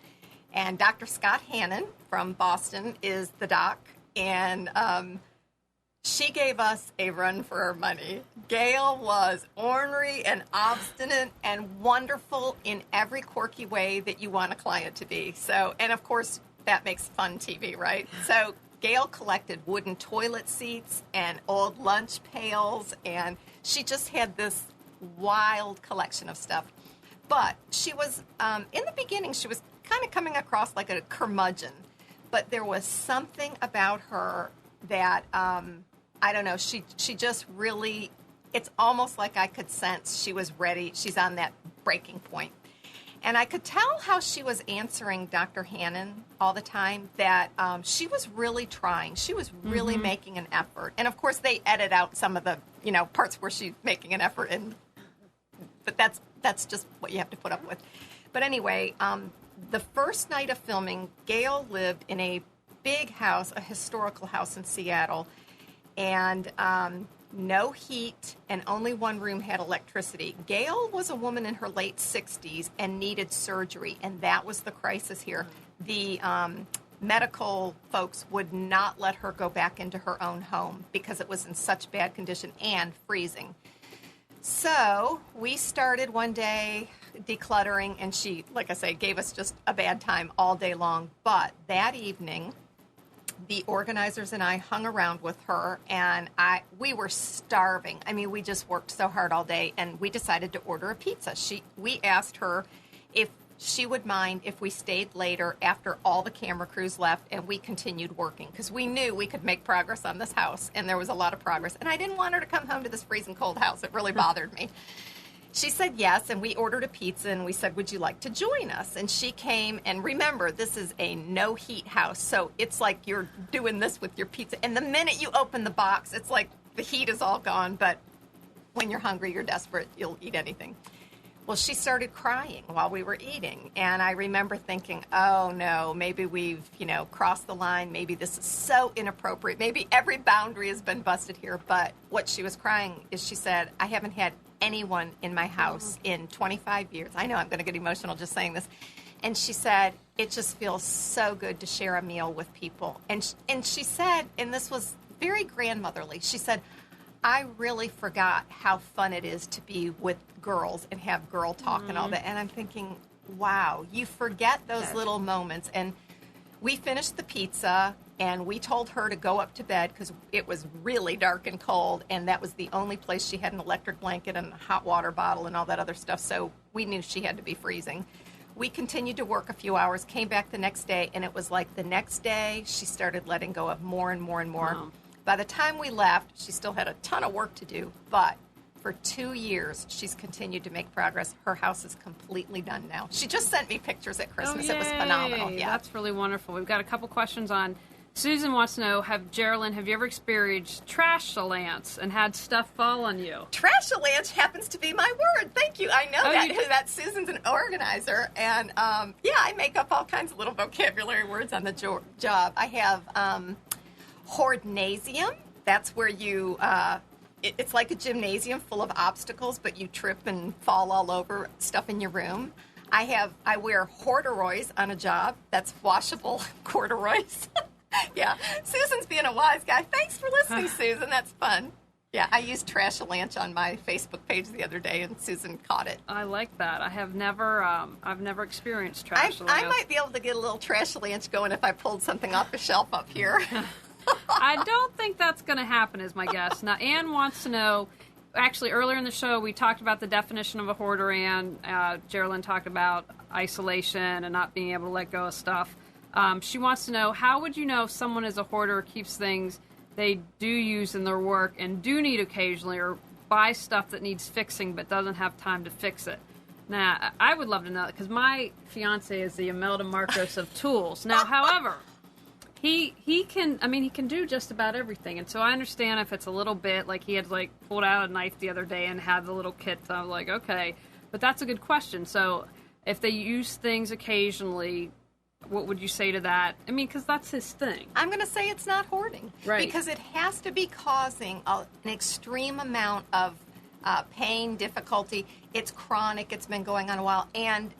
S3: and Dr. Scott Hannon from Boston is the doc, and she gave us a run for our money. Gail was ornery and obstinate and wonderful in every quirky way that you want a client to be. So, and of course, that makes fun TV, right? So Gail collected wooden toilet seats and old lunch pails, and she just had this wild collection of stuff. But she was, in the beginning, she was kind of coming across like a curmudgeon. But there was something about her that, I don't know, she just really, it's almost like I could sense she was ready. She's on that breaking point. And I could tell how she was answering Dr. Hannon all the time, that she was really trying. She was really making an effort. And, of course, they edit out some of the, parts where she's making an effort. But that's just what you have to put up with. But anyway, the first night of filming, Gail lived in a big house, a historical house in Seattle, and no heat, and only one room had electricity. Gail was a woman in her late 60s and needed surgery, and that was the crisis here. The medical folks would not let her go back into her own home because it was in such bad condition and freezing. So we started one day decluttering, and she, like I say, gave us just a bad time all day long. But that evening, the organizers and I hung around with her, and we were starving. I mean, we just worked so hard all day, and we decided to order a pizza. We asked her if she would mind if we stayed later after all the camera crews left and we continued working, because we knew we could make progress on this house, and there was a lot of progress. And I didn't want her to come home to this freezing cold house. It really bothered me. She said yes, and we ordered a pizza, and we said, would you like to join us? And she came, and remember, this is a no-heat house, so it's like you're doing this with your pizza. And the minute you open the box, it's like the heat is all gone, but when you're hungry, you're desperate, you'll eat anything. Well, she started crying while we were eating, and I remember thinking, oh, no, maybe we've, crossed the line. Maybe this is so inappropriate. Maybe every boundary has been busted here. But what she was crying is she said, I haven't had anyone in my house in 25 years. I know I'm going to get emotional just saying this. And she said, it just feels so good to share a meal with people. And she said, and this was very grandmotherly, she said, I really forgot how fun it is to be with girls and have girl talk and all that. And I'm thinking, wow, you forget those little moments. And we finished the pizza, and we told her to go up to bed because it was really dark and cold, and that was the only place she had an electric blanket and a hot water bottle and all that other stuff, so we knew she had to be freezing. We continued to work a few hours, came back the next day, and it was like the next day she started letting go of more and more and more. Wow. By the time we left, she still had a ton of work to do, but for 2 years, she's continued to make progress. Her house is completely done now. She just sent me pictures at Christmas. It was phenomenal. Yeah,
S2: that's really wonderful. We've got a couple questions on. Susan wants to know, Geralin, have you ever experienced trash-alance and had stuff fall on you?
S3: Trash-alance happens to be my word. Thank you. I know that Susan's an organizer. And, I make up all kinds of little vocabulary words on the job. I have hoardnasium. That's where you... it's like a gymnasium full of obstacles, but you trip and fall all over stuff in your room. I wear hoarderoys on a job. That's washable corduroys. Yeah, Susan's being a wise guy. Thanks for listening, Susan. That's fun. Yeah, I used trash-a-lanch on my Facebook page the other day, and Susan caught it.
S2: I like that. I've never experienced trash-a-lanch.
S3: I might be able to get a little trash-a-lanch going if I pulled something off the shelf up here.
S2: I don't think that's going to happen, is my guess. Now, Anne wants to know, actually, earlier in the show, we talked about the definition of a hoarder, and Geralin talked about isolation and not being able to let go of stuff. She wants to know, how would you know if someone is a hoarder or keeps things they do use in their work and do need occasionally, or buy stuff that needs fixing but doesn't have time to fix it? Now, I would love to know, because my fiance is the Imelda Marcos of tools. Now, however... He can do just about everything, and so I understand if it's a little bit, like he had pulled out a knife the other day and had the little kit, so I was like, okay, but that's a good question. So if they use things occasionally, what would you say to that? I mean, because that's his thing.
S3: I'm going to say it's not hoarding,
S2: right?
S3: Because it has to be causing an extreme amount of pain, difficulty. It's chronic. It's been going on a while, and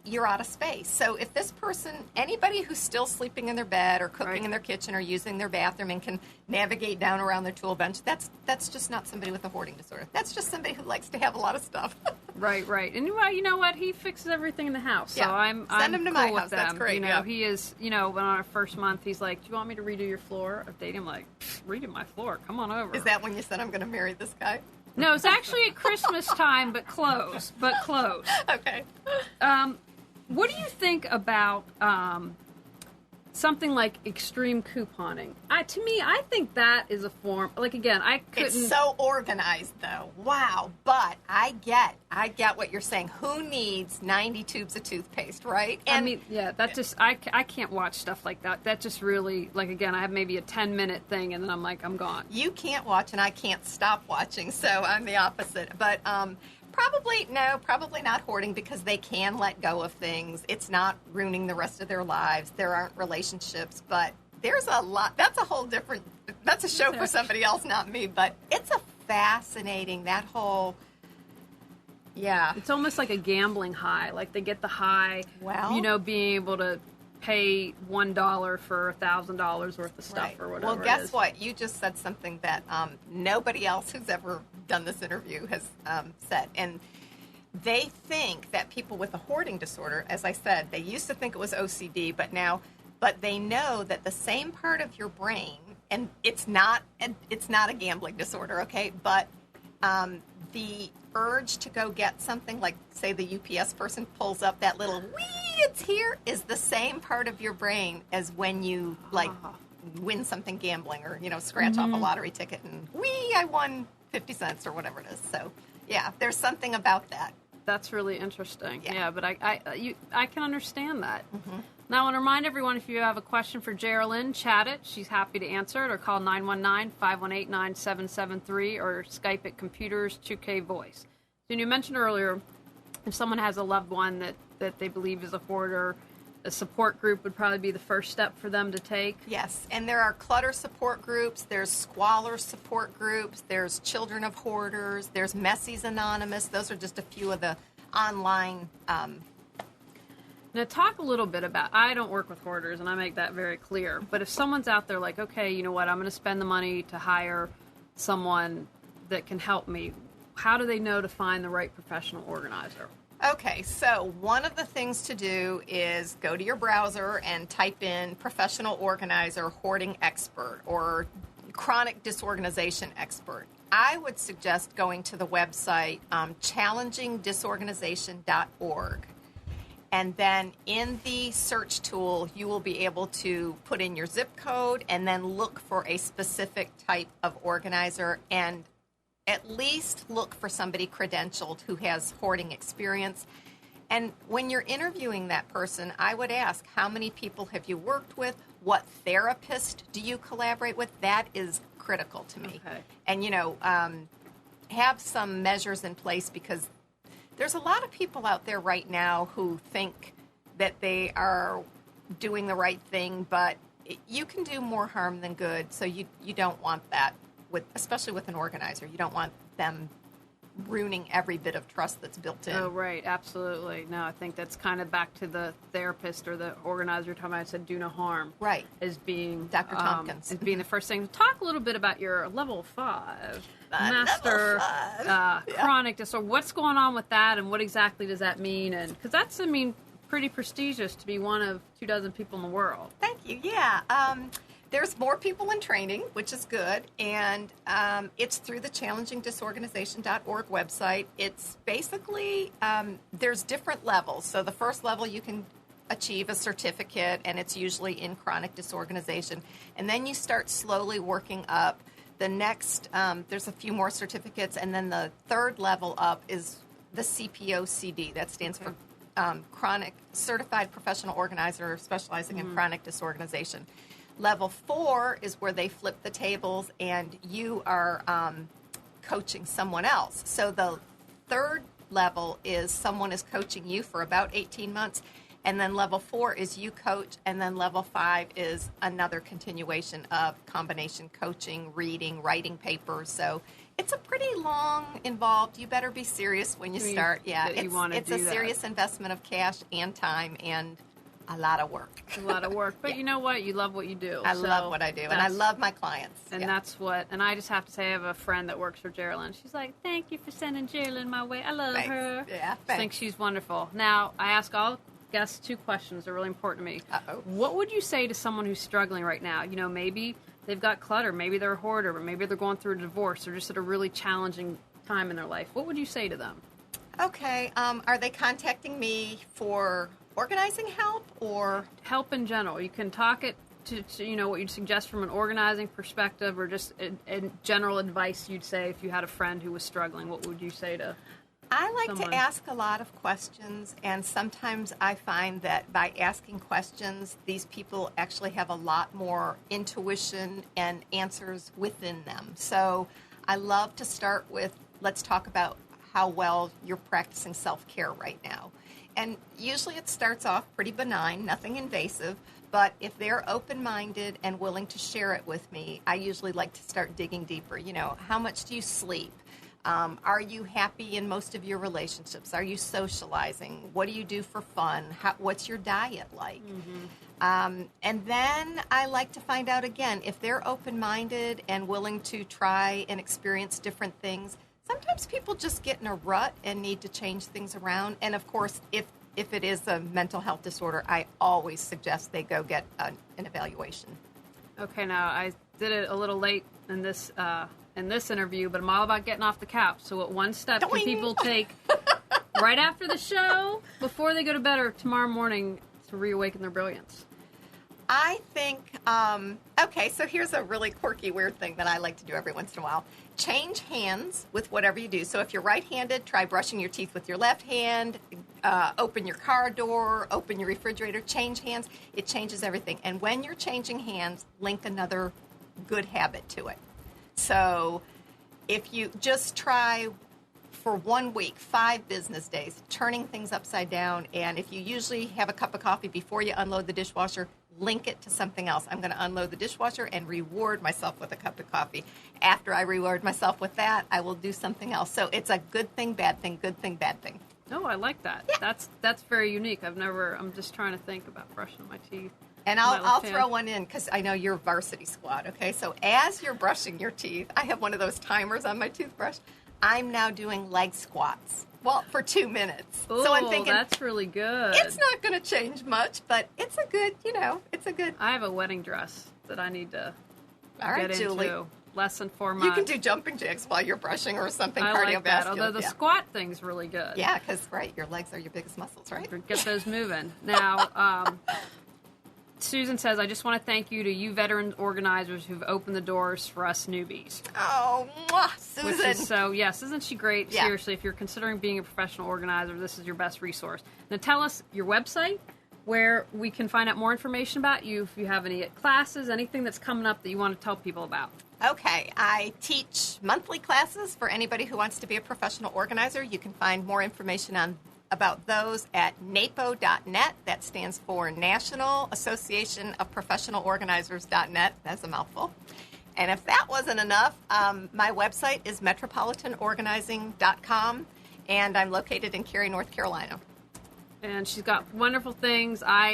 S3: you're out of space. So if this person, anybody who's still sleeping in their bed or cooking in their kitchen or using their bathroom and can navigate down around their tool bench, that's just not somebody with a hoarding disorder. That's just somebody who likes to have a lot of stuff.
S2: Right. And well, you know what? He fixes everything in the house.
S3: Yeah.
S2: So I'm
S3: Send him to
S2: cool
S3: my
S2: with
S3: house.
S2: them.
S3: That's great.
S2: He is, when on our first month, he's like, do you want me to redo your floor? I'm dating him like, redo my floor. Come on over.
S3: Is that when you said I'm going to marry this guy?
S2: No, it's actually at Christmas time, but close.
S3: Okay.
S2: What do you think about something like extreme couponing? To me, I think that is a form. Like, again, I couldn't.
S3: It's so organized, though. Wow. But I get what you're saying. Who needs 90 tubes of toothpaste, right?
S2: And, I mean, yeah, that just, I can't watch stuff like that. That just really, like, again, I have maybe a 10-minute thing, and then I'm like, I'm gone.
S3: You can't watch, and I can't stop watching, so I'm the opposite. But probably not hoarding, because they can let go of things. It's not ruining the rest of their lives. There aren't relationships, but there's a lot. That's a show for somebody else, not me, but it's a fascinating, that whole, yeah.
S2: It's almost like a gambling high. Like they get the high, being able to pay $1 for $1,000 worth of stuff or whatever.
S3: Well, guess what? You just said something that nobody else who's ever done this interview has said. And they think that people with a hoarding disorder, as I said, they used to think it was OCD, but now but they know that the same part of your brain, and it's not a gambling disorder, okay, but the urge to go get something, like say the UPS person pulls up that little wee, it's here, is the same part of your brain as when you like win something gambling, or scratch off a lottery ticket and wee, I won 50 cents or whatever it is. So yeah, there's something about that.
S2: That's really interesting. Yeah, but I can understand that. Now, I want to remind everyone, if you have a question for Geralin, chat it. She's happy to answer it, or call 919-518-9773 or Skype at Computers 2K Voice. So you mentioned earlier, if someone has a loved one that they believe is a hoarder, a support group would probably be the first step for them to take.
S3: Yes, and there are clutter support groups, there's squalor support groups, there's Children of Hoarders, there's Messy's Anonymous. Those are just a few of the online.
S2: Now, talk a little bit about, I don't work with hoarders, and I make that very clear, but if someone's out there like, okay, you know what, I'm going to spend the money to hire someone that can help me, how do they know to find the right professional organizer?
S3: Okay, so one of the things to do is go to your browser and type in professional organizer, hoarding expert, or chronic disorganization expert. I would suggest going to the website challengingdisorganization.org. And then in the search tool, you will be able to put in your zip code and then look for a specific type of organizer, and at least look for somebody credentialed who has hoarding experience. And when you're interviewing that person, I would ask, how many people have you worked with? What therapist do you collaborate with? That is critical to me.
S2: Okay.
S3: And, have some measures in place, because there's a lot of people out there right now who think that they are doing the right thing, but you can do more harm than good. So you don't want that, especially with an organizer. You don't want them ruining every bit of trust that's built in.
S2: Oh, right. Absolutely. No, I think that's kind of back to the therapist or the organizer talking about, said do no harm.
S3: Right.
S2: As being
S3: Dr. Tompkins.
S2: As being the first thing. Talk a little bit about your level 5 master chronic disorder. What's going on with that, and what exactly does that mean? And because that's, pretty prestigious to be one of 24 people in the world.
S3: Thank you. Yeah. There's more people in training, which is good, and it's through the challengingdisorganization.org website. It's basically, there's different levels. So the first level, you can achieve a certificate, and it's usually in chronic disorganization. And then you start slowly working up. The next, there's a few more certificates, and then the third level up is the CPOCD. That stands for Chronic Certified Professional Organizer, specializing in chronic disorganization. Level 4 is where they flip the tables and you are coaching someone else. So the third level is someone is coaching you for about 18 months. And then level 4 is you coach. And then level 5 is another continuation of combination coaching, reading, writing papers. So it's a pretty long, involved, you better be serious when you start. Yeah, it's a serious investment of cash and time and a lot of work.
S2: A lot of work. But you know what? You love what you do.
S3: I love what I do, and I love my clients.
S2: And that's what, and I just have to say, I have a friend that works for Geralin. She's like, thank you for sending Geralin my way. I love her.
S3: Yeah,
S2: I think she's wonderful. Now, I ask all guests 2 questions that are really important to me. What would you say to someone who's struggling right now? Maybe they've got clutter, maybe they're a hoarder, but maybe they're going through a divorce or just at a really challenging time in their life. What would you say to them?
S3: Okay. Are they contacting me for organizing help or
S2: help in general? You can talk it to what you'd suggest from an organizing perspective, or just a general advice you'd say if you had a friend who was struggling. What would you say to
S3: I like
S2: someone?
S3: To ask a lot of questions, and sometimes I find that by asking questions, these people actually have a lot more intuition and answers within them. So I love to start with, let's talk about how well you're practicing self-care right now. And usually it starts off pretty benign, nothing invasive, but if they're open-minded and willing to share it with me, I usually like to start digging deeper. How much do you sleep? Are you happy in most of your relationships? Are you socializing? What do you do for fun? What's your diet like? And then I like to find out again, if they're open-minded and willing to try and experience different things. Sometimes people just get in a rut and need to change things around. And of course, if if it is a mental health disorder, I always suggest they go get an evaluation.
S2: Okay, now I did it a little late in this interview, but I'm all about getting off the couch. So what one step
S3: Doing.
S2: can people take right after the show, before they go to bed or tomorrow morning to reawaken their brilliance?
S3: I think, okay, so here's a really quirky, weird thing that I like to do every once in a while. Change hands with whatever you do. So if you're right-handed, try brushing your teeth with your left hand, open your car door, open your refrigerator, change hands. It changes everything. And when you're changing hands, link another good habit to it. So if you just try for 1 week, 5 business days, turning things upside down, and if you usually have a cup of coffee before you unload the dishwasher, link it to something else. I'm going to unload the dishwasher and reward myself with a cup of coffee. After I reward myself with that, I will do something else. So it's a good thing, bad thing, good thing, bad thing.
S2: Oh, I like that. Yeah. That's very unique. I'm just trying to think about brushing my teeth.
S3: And I'll throw one in because I know you're varsity squad, okay? So as you're brushing your teeth, I have one of those timers on my toothbrush. I'm now doing leg squats. Well, for 2 minutes.
S2: Ooh,
S3: so I'm thinking,
S2: that's really good.
S3: It's not going to change much, but it's a good, it's a good.
S2: I have a wedding dress that I need to get
S3: Julie.
S2: into. Less than 4 months.
S3: You can do jumping jacks while you're brushing or something
S2: I
S3: cardiovascular.
S2: like that, although the squat thing's really good.
S3: Yeah, because, your legs are your biggest muscles, right?
S2: Get those moving. Now, Susan says, I just want to thank you veteran organizers who've opened the doors for us newbies.
S3: Oh, mwah, Susan.
S2: Which is so, yes, isn't she great?
S3: Yeah.
S2: Seriously, if you're considering being a professional organizer, this is your best resource. Now tell us your website, where we can find out more information about you, if you have any classes, anything that's coming up that you want to tell people about.
S3: Okay, I teach monthly classes for anybody who wants to be a professional organizer. You can find more information about those at NAPO.net. That stands for National Association of Professional Organizers.net. That's a mouthful. And if that wasn't enough, my website is metropolitanorganizing.com, and I'm located in Cary, North Carolina.
S2: And she's got wonderful things. I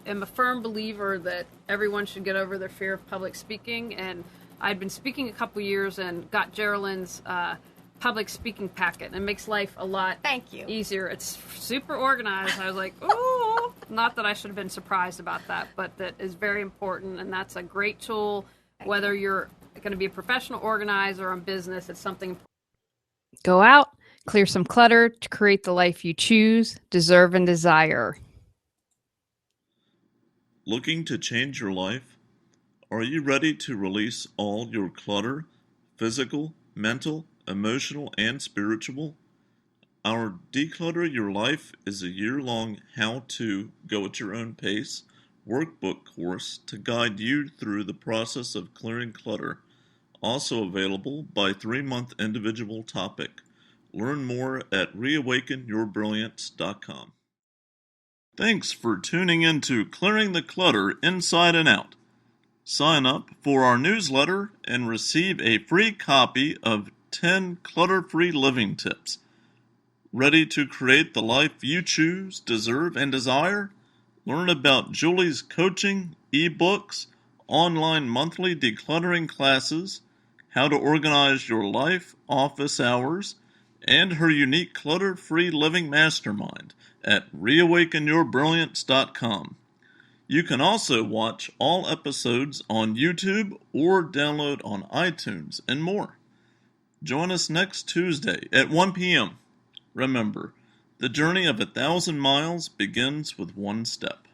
S2: am a firm believer that everyone should get over their fear of public speaking, and I'd been speaking a couple years and got Geralin's public speaking packet, and it makes life a lot easier. It's super organized. I was like, ooh, not that I should have been surprised about that, but that is very important, and that's a great tool. Whether you're going to be a professional organizer or in business, it's something important. Go out, clear some clutter to create the life you choose, deserve, and desire.
S1: Looking to change your life? Are you ready to release all your clutter, physical, mental, emotional, and spiritual? Our Declutter Your Life is a year-long how-to, go at your own pace workbook course to guide you through the process of clearing clutter, also available by 3-month individual topic. Learn more at reawakenyourbrilliance.com. Thanks for tuning in to Clearing the Clutter Inside and Out. Sign up for our newsletter and receive a free copy of 10 clutter-free living tips. Ready to create the life you choose, deserve, and desire? Learn about Julie's coaching, ebooks, online monthly decluttering classes, how to organize your life, office hours, and her unique clutter-free living mastermind at reawakenyourbrilliance.com. You can also watch all episodes on YouTube or download on iTunes and more. Join us next Tuesday at 1 p.m. Remember, the journey of 1,000 miles begins with one step.